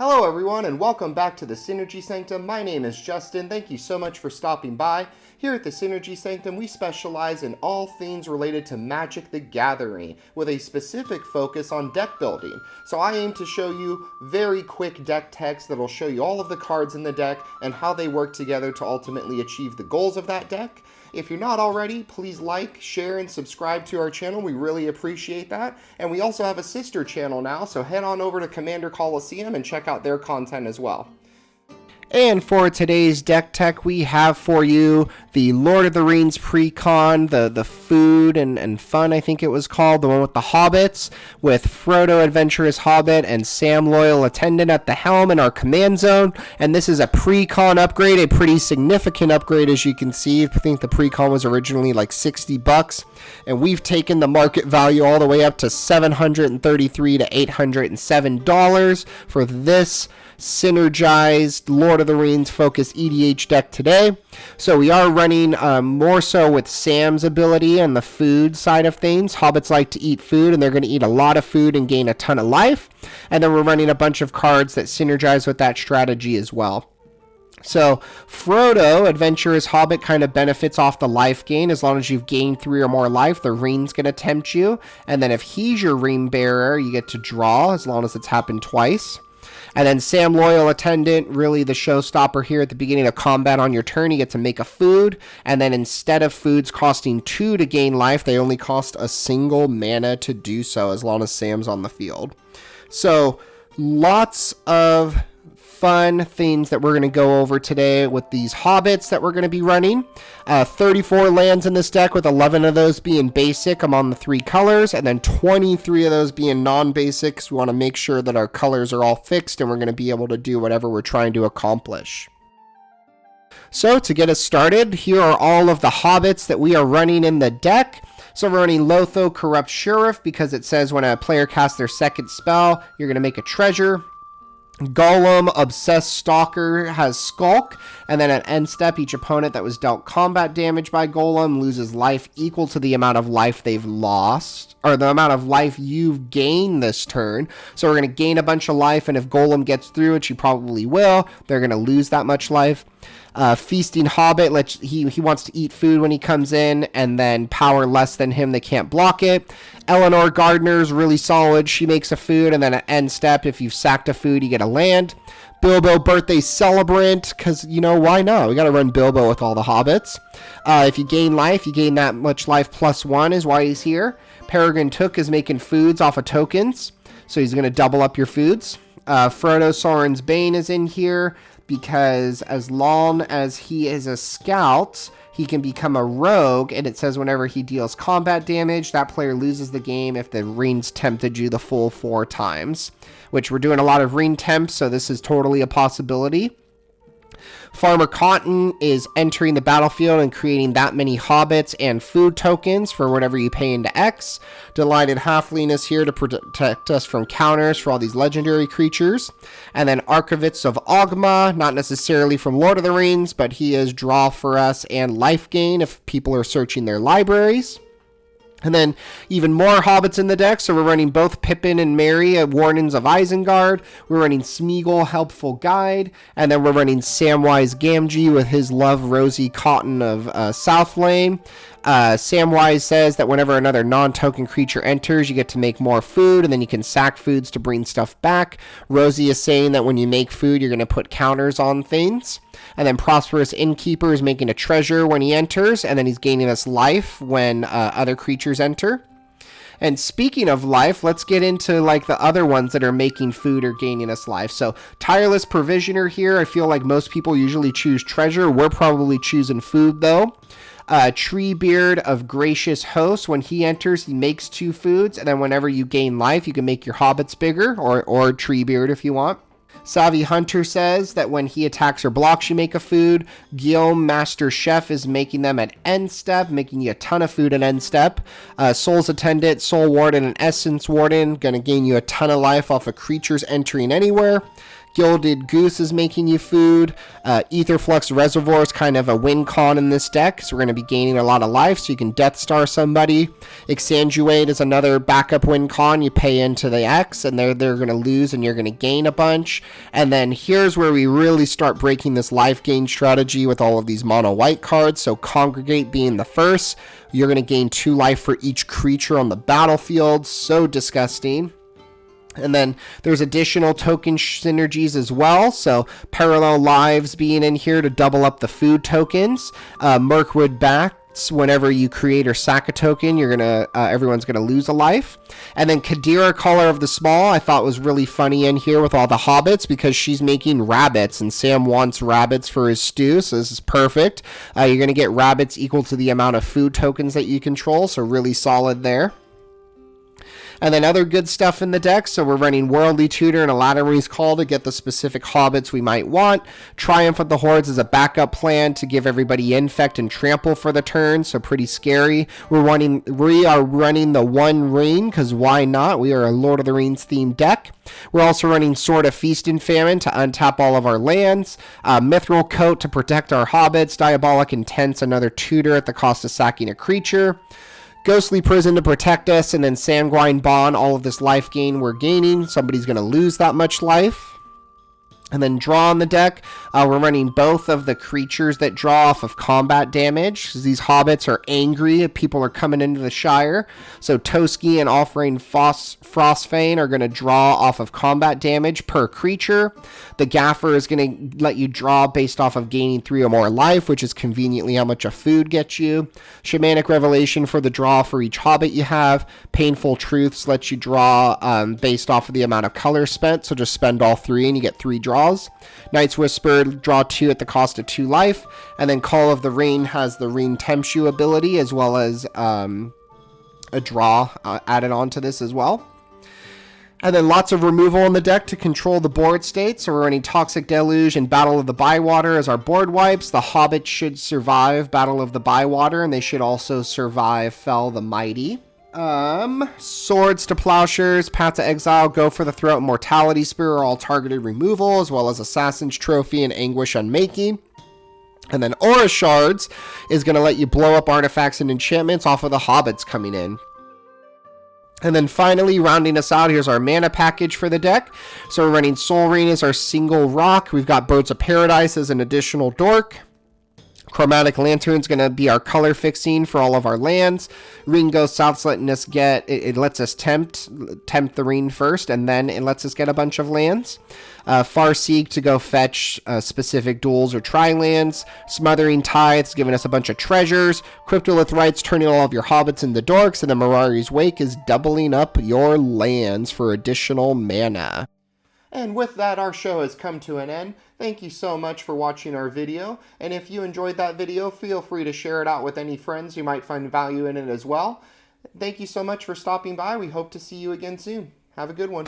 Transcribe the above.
Hello everyone and welcome back to the Synergy Sanctum. My name is Justin. Thank you so much for stopping by. Here at the Synergy Sanctum, we specialize in all things related to Magic the Gathering with a specific focus on deck building. So I aim to show you very quick deck techs that'll show you all of the cards in the deck and how they work together to ultimately achieve the goals of that deck. If you're not already, please like, share, and subscribe to our channel. We really appreciate that. And we also have a sister channel now, so head on over to Commander Coliseum and check out their content as well. And for today's deck tech, we have for you the Lord of the Rings Precon, the food and fun, I think it was called, the one with the hobbits, with Frodo, Adventurous Hobbit, and Sam, Loyal Attendant at the helm in our command zone. And this is a Precon upgrade, a pretty significant upgrade, as you can see. I think the Precon was originally like $60, and we've taken the market value all the way up to $733 to $807 for this synergized Lord of the Rings focused EDH deck today. So we are running more so with Sam's ability and the food side of things. Hobbits like to eat food, and they're going to eat a lot of food and gain a ton of life. And then we're running a bunch of cards that synergize with that strategy as well. So Frodo, Adventurous Hobbit, kind of benefits off the life gain. As long as you've gained 3 or more life, the ring's going to tempt you. And then if he's your ring bearer, you get to draw as long as it's happened twice. And then Sam, Loyal Attendant, really the showstopper here at the beginning of combat on your turn. You get to make a food, and then instead of foods costing 2 to gain life, they only cost a single mana to do so as long as Sam's on the field. So lots of fun things that we're going to go over today with these hobbits that we're going to be running. 34 lands in this deck, with 11 of those being basic among the 3 colors, and then 23 of those being non-basics. We want to make sure that our colors are all fixed and we're going to be able to do whatever we're trying to accomplish. So to get us started, here are all of the hobbits that we are running in the deck. So we're running Lotho, Corrupt Sheriff, because it says when a player casts their second spell, you're going to make a treasure. Golem, Obsessed Stalker, has Skulk, and then at end step, each opponent that was dealt combat damage by Golem loses life equal to the amount of life they've lost, or the amount of life you've gained this turn. So we're going to gain a bunch of life, and if Golem gets through, which he probably will, they're going to lose that much life. Feasting Hobbit, he wants to eat food when he comes in, and then power less than him, they can't block it. Eleanor Gardner's really solid. She makes a food, and then at end step, if you've sacked a food, you get a land. Bilbo, Birthday Celebrant, because, you know, why not? We got to run Bilbo with all the hobbits. If you gain life, you gain that much life +1 is why he's here. Peregrine Took is making foods off of tokens, so he's going to double up your foods. Frodo Sorin's Bane is in here, because as long as he is a scout, he can become a rogue, and it says whenever he deals combat damage, that player loses the game if the rings tempted you the full 4 times, which we're doing a lot of ring temps, so this is totally a possibility. Farmer Cotton is entering the battlefield and creating that many hobbits and food tokens for whatever you pay into X. Delighted Halfling is here to protect us from counters for all these legendary creatures. And then Archivist of Ogma, not necessarily from Lord of the Rings, but he is draw for us and life gain if people are searching their libraries. And then even more hobbits in the deck, so we're running both Pippin and Merry at Wardens of Isengard. We're running Smeagol, Helpful Guide, and then we're running Samwise Gamgee with his love Rosie Cotton of South Lane. Samwise says that whenever another non-token creature enters, you get to make more food, and then you can sack foods to bring stuff back. Rosie is saying that when you make food, you're going to put counters on things. And then Prosperous Innkeeper is making a treasure when he enters, and then he's gaining us life when other creatures enter. And speaking of life, let's get into like the other ones that are making food or gaining us life. So Tireless Provisioner here, I feel like most people usually choose treasure. We're probably choosing food though. Treebeard of Gracious Host, when he enters, he makes 2 foods, and then whenever you gain life, you can make your hobbits bigger, or Treebeard if you want. Savvy Hunter says that when he attacks or blocks, you make a food. Guillaume, Master Chef, is making them at end step, making you a ton of food at end step. Soul's Attendant, Soul Warden, and Essence Warden, going to gain you a ton of life off of creatures entering anywhere. Gilded Goose is making you food. Etherflux Reservoir is kind of a win con in this deck, so we're going to be gaining a lot of life, so you can Death Star somebody. Exsanguate is another backup win con. You pay into the X, and they're going to lose, and you're going to gain a bunch. And then here's where we really start breaking this life gain strategy with all of these mono white cards. So Congregate being the first, you're going to gain 2 life for each creature on the battlefield. So disgusting. And then there's additional token synergies as well. So Parallel Lives being in here to double up the food tokens. Mirkwood Bats, whenever you create or sack a token, you're gonna everyone's gonna lose a life. And then Kadira, Caller of the Small, I thought was really funny in here with all the hobbits, because she's making rabbits, and Sam wants rabbits for his stew, so this is perfect. You're gonna get rabbits equal to the amount of food tokens that you control, so really solid there. And then other good stuff in the deck. So we're running Worldly Tutor and a Lattery's Call to get the specific hobbits we might want. Triumph of the Hordes is a backup plan to give everybody Infect and Trample for the turn. So pretty scary. We are running the One Ring, because why not? We are a Lord of the Rings themed deck. We're also running Sword of Feast and Famine to untap all of our lands. Mithril Coat to protect our hobbits. Diabolic Intents, another tutor at the cost of sacking a creature. Ghostly Prison to protect us, and then Sanguine Bond, all of this life gain we're gaining. Somebody's going to lose that much life. And then draw on the deck. We're running both of the creatures that draw off of combat damage, because these hobbits are angry if people are coming into the Shire. So Toski and Offering Frostfane are going to draw off of combat damage per creature. The Gaffer is going to let you draw based off of gaining 3 or more life, which is conveniently how much a food gets you. Shamanic Revelation for the draw for each hobbit you have. Painful Truths lets you draw based off of the amount of color spent, so just spend all 3 and you get 3 draws. Knight's Whisper, draw 2 at the cost of 2 life. And then Call of the Rain has the Rain Tempts You ability, as well as a draw added on to this as well. And then lots of removal in the deck to control the board state. So we're running Toxic Deluge and Battle of the Bywater as our board wipes. The Hobbits should survive Battle of the Bywater, and they should also survive Fell the Mighty. Swords to Plowshares, Path to Exile, Go for the Throat, and Mortality Spear are all targeted removal, as well as Assassin's Trophy and Anguish Unmaking. And then Aura Shards is going to let you blow up artifacts and enchantments off of the hobbits coming in. And then finally, rounding us out, here's our mana package for the deck. So we're running Soul Ring as our single rock. We've got Birds of Paradise as an additional dork. Chromatic Lantern's going to be our color fixing for all of our lands. Ring Ghost South's letting us get, it lets us tempt the ring first, and then it lets us get a bunch of lands. Farseek to go fetch specific duels or tri-lands. Smothering Tides giving us a bunch of treasures. Cryptolith Rites turning all of your hobbits into dorks, and then Mirari's Wake is doubling up your lands for additional mana. And with that, our show has come to an end. Thank you so much for watching our video, and if you enjoyed that video, feel free to share it out with any friends who might find value in it as well. Thank you so much for stopping by. We hope to see you again soon. Have a good one.